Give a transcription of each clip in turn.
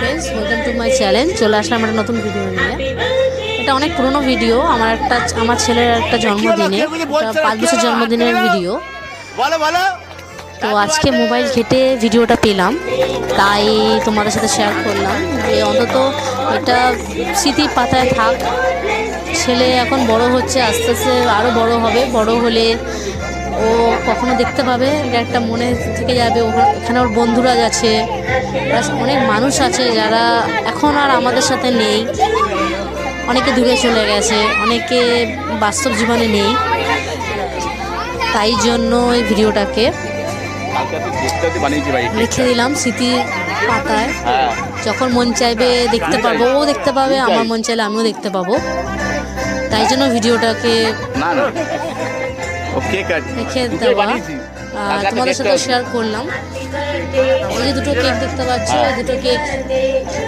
Friends, welcome to my channel. চলে আসলাম একটা নতুন ভিডিও নিয়ে। এটা অনেক পুরনো ভিডিও, আমার ছেলের একটা জন্মদিনে, 5 বছর জন্মদিনের ভিডিও। তো আজকে মোবাইল ঘেটে ভিডিওটা পেলাম, তাই তোমাদের সাথে শেয়ার করলাম যে অন্তত এটা স্মৃতির পাতায় থাক। ছেলে এখন বড় হচ্ছে, আস্তে আস্তে আরও বড় হবে। বড় হলে ও কখনো দেখতে পাবে, এটা একটা মনে থেকে যাবে। এখানে ওর বন্ধুরা আছে, অনেক মানুষ আছে যারা এখন আর আমাদের সাথে নেই। অনেকে দূরে চলে গেছে, অনেকে বাস্তব জীবনে নেই। তাই জন্য এই ভিডিওটাকে লিখে দিলাম স্মৃতির পাতায়। যখন মন চাইবে দেখতে পাবো, ও দেখতে পাবে, আমার মন চাইলে আমিও দেখতে পাবো। তাই জন্য ভিডিওটাকে রেখে দেওয়া, তোমাদের সাথে শেয়ার করলাম। এই যে দুটো কেক দেখতে পাচ্ছ, এই দুটো কেক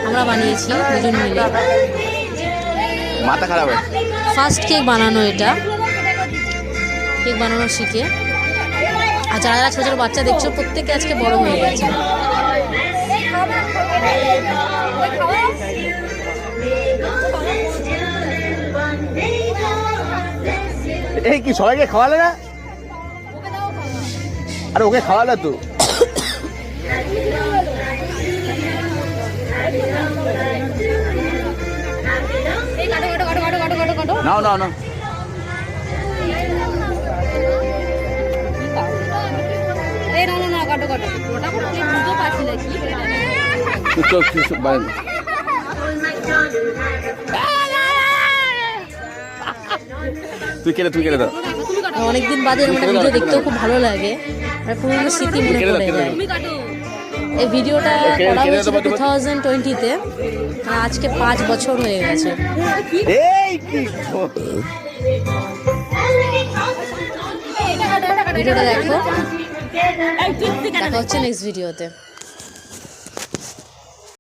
আমরা বানিয়েছি দুজন মিলে। মাথা খারাপ, ফার্স্ট কেক বানানো, এটা কেক বানানো শিখে। আর যারা ছোটো ছোটো বাচ্চা দেখছো, প্রত্যেকে আজকে বড় হয়ে গেছে। এই কি সবাইকে খাওয়ালে না? আরে ওকে খাওয়ালে তো। নাও নাও নাও। তুই কেটে দাও। অনেকদিন বাদে ভিডিও দেখতেও খুব ভালো লাগে, আর পুরোনো স্মৃতি মনে পড়ে যায়। এই ভিডিওটা করা হয়েছিল 2020-তে, আজকে 5 বছর হয়ে গেছে। ভিডিওটা দেখো, দেখা হচ্ছে নেক্সট ভিডিওতে।